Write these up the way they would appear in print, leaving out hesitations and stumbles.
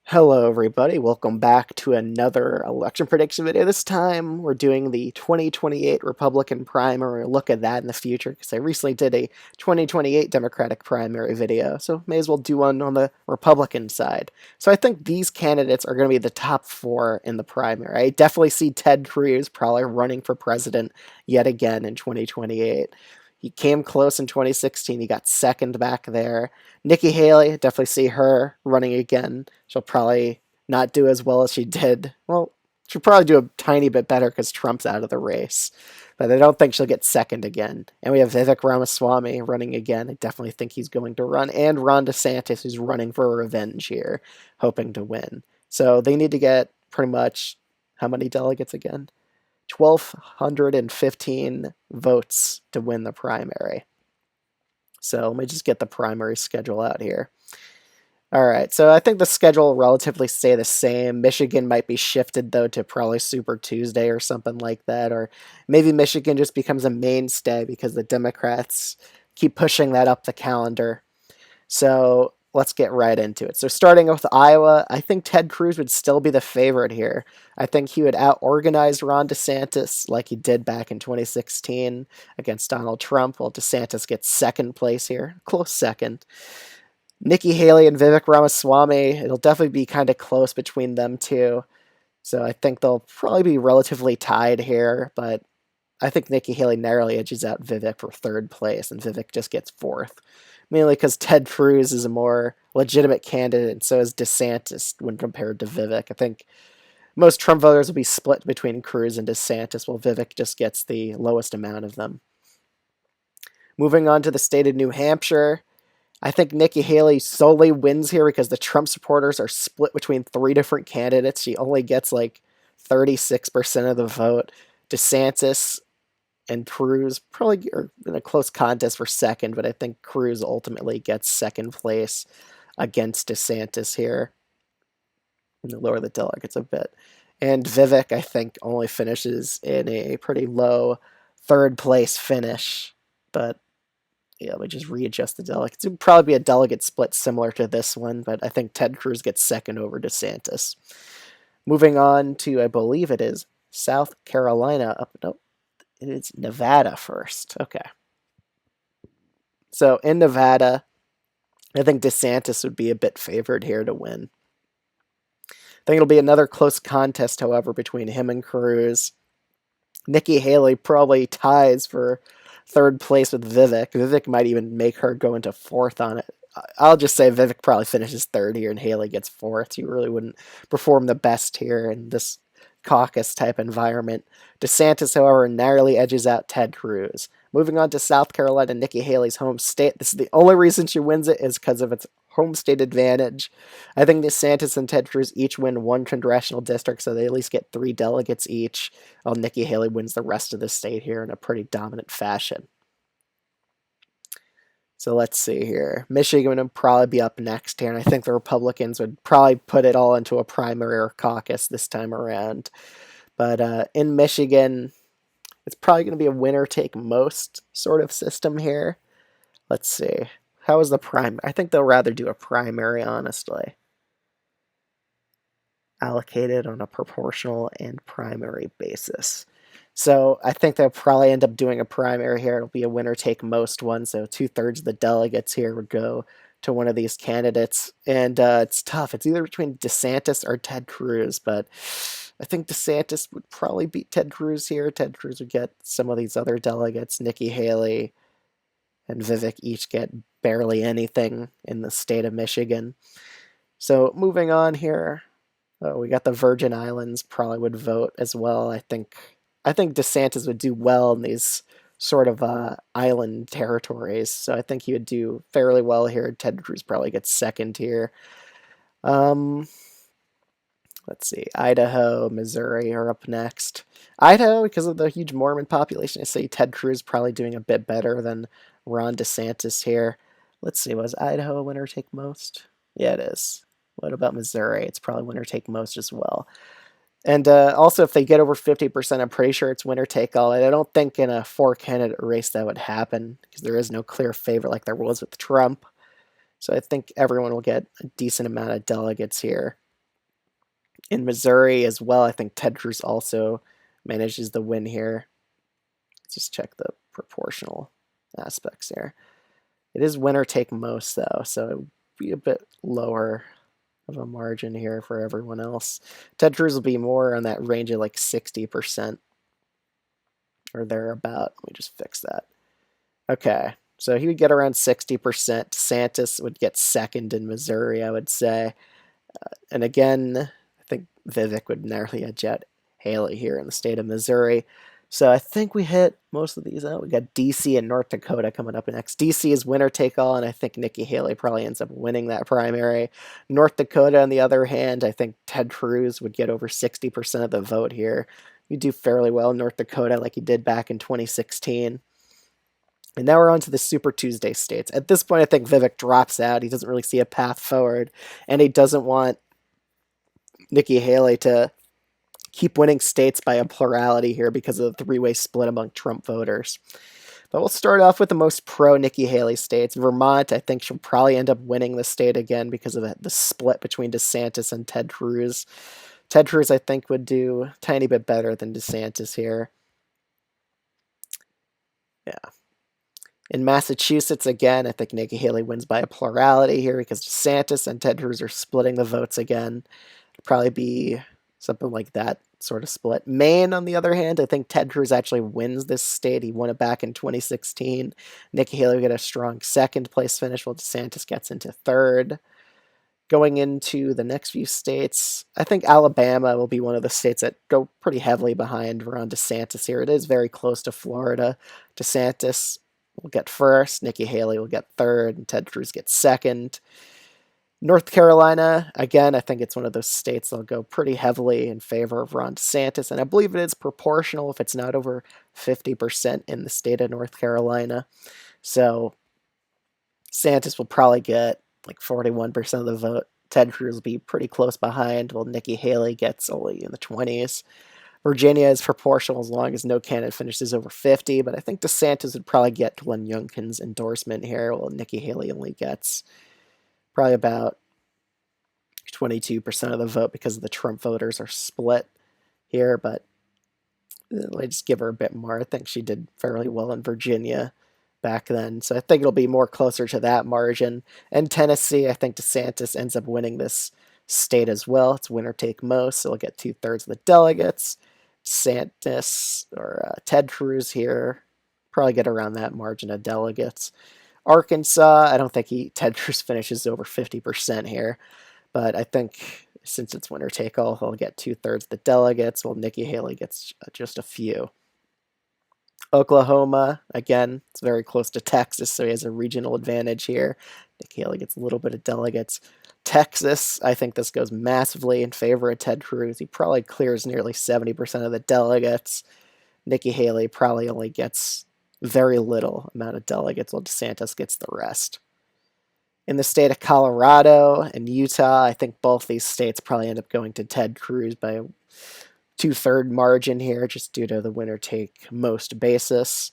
Hello, everybody. Welcome back to another election prediction video. This time, we're doing the 2028 Republican primary. Look at that in the future, because I recently did a 2028 Democratic primary video, so may as well do one on the Republican side. So I think these candidates are going to be the top four in the primary. I definitely see Ted Cruz probably running for president yet again in 2028. He came close in 2016. He got second back there. Nikki Haley, definitely see her running again. She'll probably not do as well as she did. Well, she'll probably do a tiny bit better because Trump's out of the race. But I don't think she'll get second again. And we have Vivek Ramaswamy running again. I definitely think he's going to run. And Ron DeSantis, who's running for revenge here, hoping to win. So they need to get pretty much how many delegates again? 1,215 votes to win the primary. So let me just get the primary schedule out here. All right, so I think the schedule will relatively stay the same. Michigan might be shifted, though, to probably Super Tuesday or something like that. Or maybe Michigan just becomes a mainstay because the Democrats keep pushing that up the calendar. So let's get right into it. So starting with Iowa, I think Ted Cruz would still be the favorite here. I think he would out-organize Ron DeSantis like he did back in 2016 against Donald Trump, while DeSantis gets second place here, close second. Nikki Haley and Vivek Ramaswamy, it'll definitely be kind of close between them two. So I think they'll probably be relatively tied here, but I think Nikki Haley narrowly edges out Vivek for third place, and Vivek just gets fourth. Mainly because Ted Cruz is a more legitimate candidate, and so is DeSantis when compared to Vivek. I think most Trump voters will be split between Cruz and DeSantis, while Vivek just gets the lowest amount of them. Moving on to the state of New Hampshire, I think Nikki Haley solely wins here because the Trump supporters are split between three different candidates. She only gets like 36% of the vote. DeSantis and Cruz probably are in a close contest for second, but I think Cruz ultimately gets second place against DeSantis here. Lower the delegates a bit. And Vivek, I think, only finishes in a pretty low third place finish. But yeah, let me just readjust the delegates. It would probably be a delegate split similar to this one, but I think Ted Cruz gets second over DeSantis. Moving on to, I believe it is South Carolina. No, it is Nevada first. Okay. So in Nevada, I think DeSantis would be a bit favored here to win. I think it'll be another close contest, however, between him and Cruz. Nikki Haley probably ties for third place with Vivek. Vivek might even make her go into fourth on it. I'll just say Vivek probably finishes third here and Haley gets fourth. You really wouldn't perform the best here in this caucus type environment. DeSantis, however, narrowly edges out Ted Cruz. Moving on to South Carolina, Nikki Haley's home state. This is the only reason she wins it is because of its home state advantage. I think DeSantis and Ted Cruz each win one congressional district, so they at least get 3 delegates each, while Nikki Haley wins the rest of the state here in a pretty dominant fashion. So let's see here. Michigan would probably be up next here, and I think the Republicans would probably put it all into a primary or caucus this time around. But in Michigan, it's probably going to be a winner take most sort of system here. Let's see. How is the primary? I think they'll rather do a primary, honestly. Allocated on a proportional and primary basis. So I think they'll probably end up doing a primary here. It'll be a winner take most one. So 2/3 of the delegates here would go to one of these candidates. And it's tough. It's either between DeSantis or Ted Cruz. But I think DeSantis would probably beat Ted Cruz here. Ted Cruz would get some of these other delegates. Nikki Haley and Vivek each get barely anything in the state of Michigan. So moving on here. We got the Virgin Islands probably would vote as well. I think DeSantis would do well in these sort of island territories, so I think he would do fairly well here. Ted Cruz probably gets second here. Let's see, Idaho, Missouri are up next. Idaho, because of the huge Mormon population, I say Ted Cruz probably doing a bit better than Ron DeSantis here. Let's see, was Idaho a winner take most? Yeah, it is. What about Missouri? It's probably winner take most as well. And also, if they get over 50%, I'm pretty sure it's winner take all. And I don't think in a 4-candidate race that would happen because there is no clear favorite like there was with Trump. So I think everyone will get a decent amount of delegates here. In Missouri as well, I think Ted Cruz also manages the win here. Let's just check the proportional aspects here. It is winner take most though, so it would be a bit lower of a margin here for everyone else. Ted Cruz will be more on that range of like 60% or thereabout. Let me just fix that. Okay, so he would get around 60%. DeSantis would get second in Missouri, I would say. And again, I think Vivek would narrowly edge out Haley here in the state of Missouri. So I think we hit most of these out. We got DC and North Dakota coming up next. DC is winner take all, and I think Nikki Haley probably ends up winning that primary. North Dakota, on the other hand, I think Ted Cruz would get over 60% of the vote here. You do fairly well in North Dakota, like he did back in 2016. And now we're on to the Super Tuesday states. At this point, I think Vivek drops out. He doesn't really see a path forward, and he doesn't want Nikki Haley to keep winning states by a plurality here because of the three-way split among Trump voters. But we'll start off with the most pro-Nikki Haley states. Vermont, I think she'll probably end up winning the state again because of the split between DeSantis and Ted Cruz. Ted Cruz, I think, would do a tiny bit better than DeSantis here. Yeah. In Massachusetts, again, I think Nikki Haley wins by a plurality here because DeSantis and Ted Cruz are splitting the votes again. It'll probably be something like that sort of split. Maine, on the other hand, I think Ted Cruz actually wins this state. He won it back in 2016. Nikki Haley will get a strong second place finish while DeSantis gets into third. Going into the next few states, I think Alabama will be one of the states that go pretty heavily behind Ron DeSantis here. It is very close to Florida. DeSantis will get first, Nikki Haley will get third, and Ted Cruz gets second. North Carolina, again, I think it's one of those states that'll go pretty heavily in favor of Ron DeSantis, and I believe it is proportional if it's not over 50% in the state of North Carolina. So DeSantis will probably get like 41% of the vote. Ted Cruz will be pretty close behind, while Nikki Haley gets only in the 20s. Virginia is proportional as long as no candidate finishes over 50, but I think DeSantis would probably get Glenn Youngkin's endorsement here, while Nikki Haley only gets probably about 22% of the vote because the Trump voters are split here, but I just give her a bit more. I think she did fairly well in Virginia back then, so I think it'll be more closer to that margin. And Tennessee, I think DeSantis ends up winning this state as well. It's winner take most, so he'll get 2/3 of the delegates. DeSantis or Ted Cruz here probably get around that margin of delegates. Arkansas, I don't think Ted Cruz finishes over 50% here, but I think since it's winner take all, he'll get 2/3 of the delegates, while Nikki Haley gets just a few. Oklahoma, again, it's very close to Texas, so he has a regional advantage here. Nikki Haley gets a little bit of delegates. Texas, I think this goes massively in favor of Ted Cruz. He probably clears nearly 70% of the delegates. Nikki Haley probably only gets very little amount of delegates, while DeSantis gets the rest. In the state of Colorado and Utah, I think both these states probably end up going to Ted Cruz by a 2/3 margin here, just due to the winner take most basis.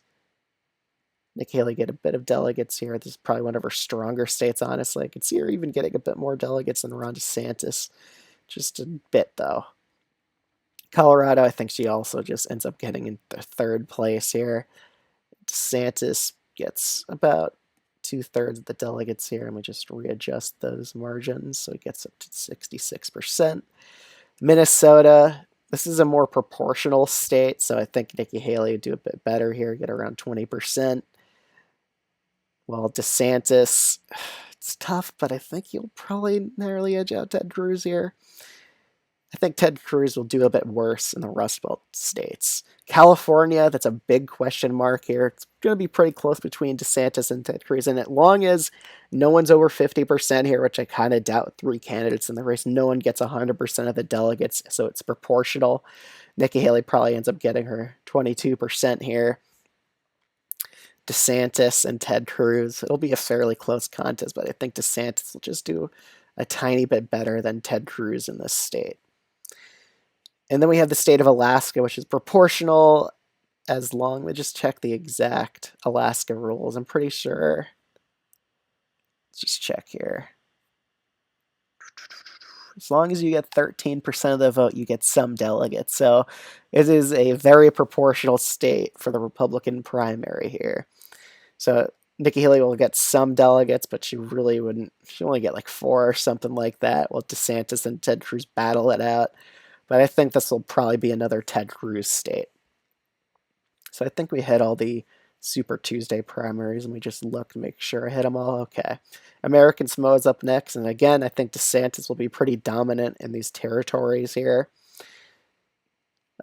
Nikki Haley get a bit of delegates here. This is probably one of her stronger states, honestly. I could see her even getting a bit more delegates than Ron DeSantis. Just a bit, though. Colorado, I think she also just ends up getting in the third place here. DeSantis gets about 2/3 of the delegates here, and we just readjust those margins so it gets up to 66%. Minnesota, this is a more proportional state, so I think Nikki Haley would do a bit better here, get around 20%. While DeSantis, it's tough, but I think he'll probably narrowly edge out Ted Cruz here. I think Ted Cruz will do a bit worse in the Rust Belt states. California, that's a big question mark here. It's going to be pretty close between DeSantis and Ted Cruz, and as long as no one's over 50% here, which I kind of doubt, 3 candidates in the race, no one gets 100% of the delegates, so it's proportional. Nikki Haley probably ends up getting her 22% here. DeSantis and Ted Cruz, it'll be a fairly close contest, but I think DeSantis will just do a tiny bit better than Ted Cruz in this state. And then we have the state of Alaska, which is proportional as long, we just check the exact Alaska rules. I'm pretty sure. Let's just check here. as long as you get 13% of the vote, you get some delegates. So it is a very proportional state for the Republican primary here. So Nikki Haley will get some delegates, but she really wouldn't. She'll only get like 4 or something like that. Well, DeSantis and Ted Cruz battle it out. But I think this will probably be another Ted Cruz state. So I think we hit all the Super Tuesday primaries. Let me just look to make sure I hit them all. Okay. American Samoa's up next. And again, I think DeSantis will be pretty dominant in these territories here.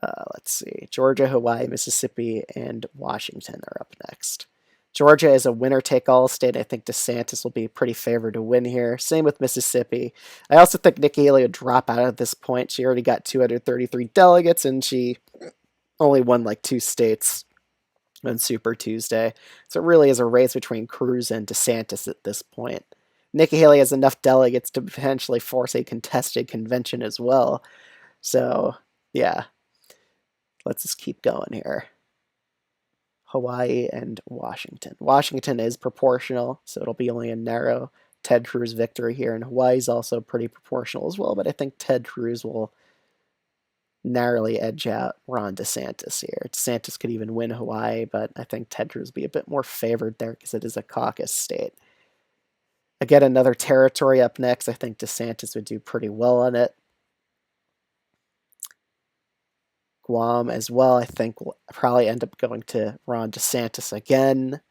Let's see. Georgia, Hawaii, Mississippi, and Washington are up next. Georgia is a winner-take-all state. I think DeSantis will be pretty favored to win here. Same with Mississippi. I also think Nikki Haley would drop out at this point. She already got 233 delegates, and she only won like 2 states on Super Tuesday. So it really is a race between Cruz and DeSantis at this point. Nikki Haley has enough delegates to potentially force a contested convention as well. So, yeah. Let's just keep going here. Hawaii and Washington. Washington is proportional, so it'll be only a narrow Ted Cruz victory here. And Hawaii is also pretty proportional as well, but I think Ted Cruz will narrowly edge out Ron DeSantis here. DeSantis could even win Hawaii, but I think Ted Cruz will be a bit more favored there because it is a caucus state. Again, another territory up next. I think DeSantis would do pretty well on it. Guam as well, I think will probably end up going to Ron DeSantis again.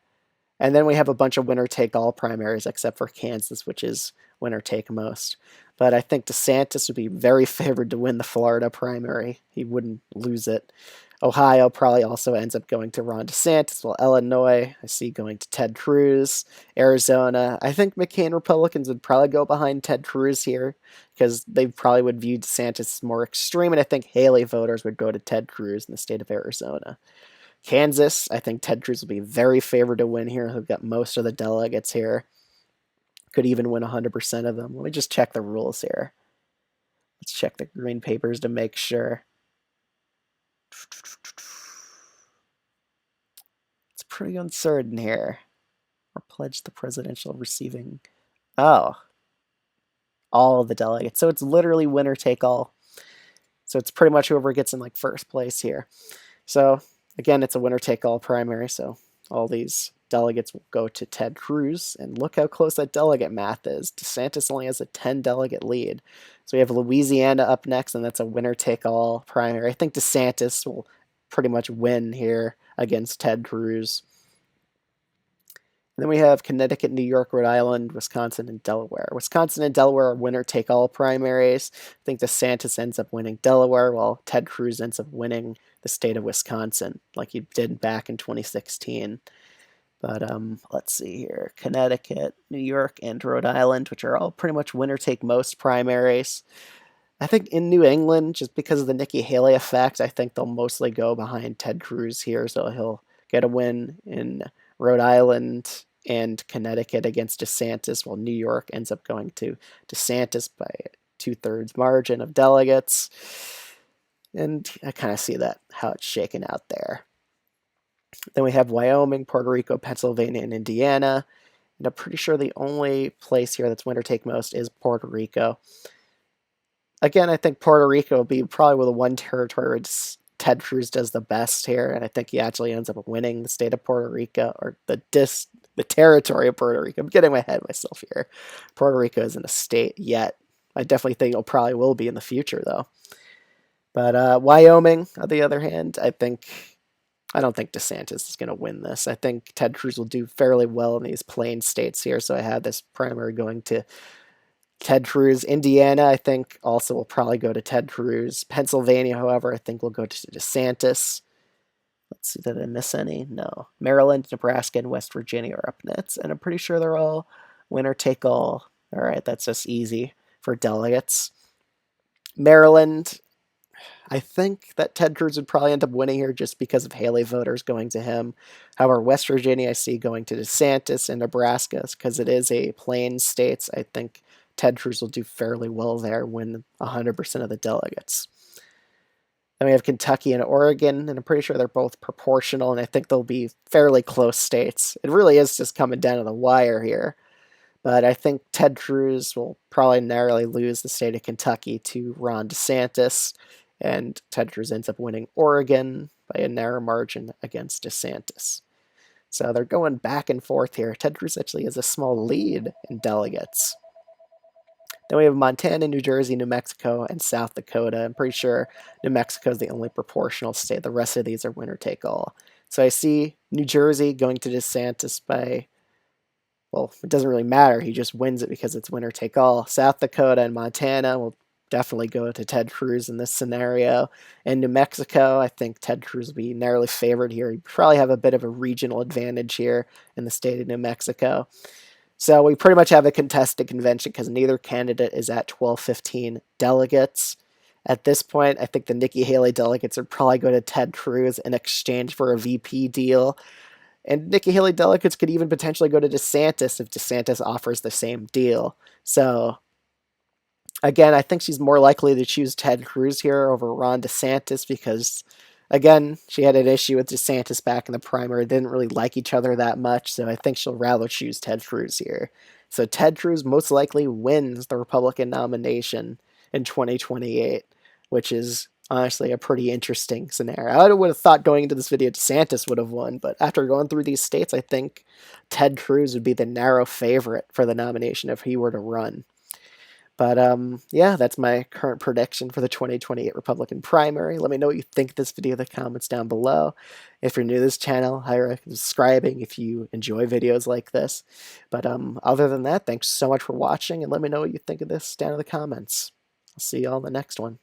And then we have a bunch of winner-take-all primaries, except for Kansas, which is winner-take-most. But I think DeSantis would be very favored to win the Florida primary. He wouldn't lose it. Ohio probably also ends up going to Ron DeSantis, while Illinois, I see going to Ted Cruz. Arizona, I think McCain Republicans would probably go behind Ted Cruz here because they probably would view DeSantis as more extreme, and I think Haley voters would go to Ted Cruz in the state of Arizona. Kansas, I think Ted Cruz will be very favored to win here. He'll get most of the delegates here. Could even win 100% of them. Let me just check the rules here. Let's check the green papers to make sure. It's pretty uncertain here. Or pledge the presidential receiving. Oh. All of the delegates. So it's literally winner take all. So it's pretty much whoever gets in like first place here. So again, it's a winner take all primary. So all these delegates will go to Ted Cruz. And look how close that delegate math is. DeSantis only has a 10 delegate lead. So we have Louisiana up next, and that's a winner-take-all primary. I think DeSantis will pretty much win here against Ted Cruz. And then we have Connecticut, New York, Rhode Island, Wisconsin, and Delaware. Wisconsin and Delaware are winner-take-all primaries. I think DeSantis ends up winning Delaware, while Ted Cruz ends up winning the state of Wisconsin, like he did back in 2016. But let's see here. Connecticut, New York, and Rhode Island, which are all pretty much winner-take-most primaries. I think in New England, just because of the Nikki Haley effect, I think they'll mostly go behind Ted Cruz here, so he'll get a win in Rhode Island and Connecticut against DeSantis, while New York ends up going to DeSantis by a 2/3 margin of delegates. And I kind of see that, how it's shaken out there. Then we have Wyoming, Puerto Rico, Pennsylvania, and Indiana. And I'm pretty sure the only place here that's winner take most is Puerto Rico. Again, I think Puerto Rico will be probably the one territory where Ted Cruz does the best here, and I think he actually ends up winning the state of Puerto Rico, or the territory of Puerto Rico. I'm getting ahead of myself here. Puerto Rico isn't a state yet. I definitely think it probably will be in the future, though. But Wyoming, on the other hand, I don't think DeSantis is going to win this. I think Ted Cruz will do fairly well in these plain states here, so I have this primary going to Ted Cruz. Indiana, I think, also will probably go to Ted Cruz. Pennsylvania, however, I think will go to DeSantis. Let's see, did I miss any? No. Maryland, Nebraska, and West Virginia are up next, and I'm pretty sure they're all winner take all. All right, that's just easy for delegates. Maryland, I think that Ted Cruz would probably end up winning here just because of Haley voters going to him. However, West Virginia I see going to DeSantis, and Nebraska, because it is a plain state, I think Ted Cruz will do fairly well there, win 100% of the delegates. Then we have Kentucky and Oregon, and I'm pretty sure they're both proportional, and I think they'll be fairly close states. It really is just coming down to the wire here. But I think Ted Cruz will probably narrowly lose the state of Kentucky to Ron DeSantis, and Ted Cruz ends up winning Oregon by a narrow margin against DeSantis. So they're going back and forth here. Ted Cruz actually has a small lead in delegates. Then we have Montana, New Jersey, New Mexico, and South Dakota. I'm pretty sure New Mexico is the only proportional state. The rest of these are winner take all. So I see New Jersey going to DeSantis by, well, it doesn't really matter. He just wins it because it's winner take all. South Dakota and Montana will definitely go to Ted Cruz in this scenario. And New Mexico, I think Ted Cruz will be narrowly favored here. He probably have a bit of a regional advantage here in the state of New Mexico. So we pretty much have a contested convention because neither candidate is at 1215 delegates. At this point, I think the Nikki Haley delegates would probably go to Ted Cruz in exchange for a VP deal. And Nikki Haley delegates could even potentially go to DeSantis if DeSantis offers the same deal. So, again, I think she's more likely to choose Ted Cruz here over Ron DeSantis because, again, she had an issue with DeSantis back in the primary. They didn't really like each other that much, so I think she'll rather choose Ted Cruz here. So Ted Cruz most likely wins the Republican nomination in 2028, which is honestly a pretty interesting scenario. I would have thought going into this video DeSantis would have won, but after going through these states, I think Ted Cruz would be the narrow favorite for the nomination if he were to run. But yeah, that's my current prediction for the 2028 Republican primary. Let me know what you think of this video in the comments down below. If you're new to this channel, I recommend subscribing if you enjoy videos like this. But other than that, thanks so much for watching, and let me know what you think of this down in the comments. I'll see you all in the next one.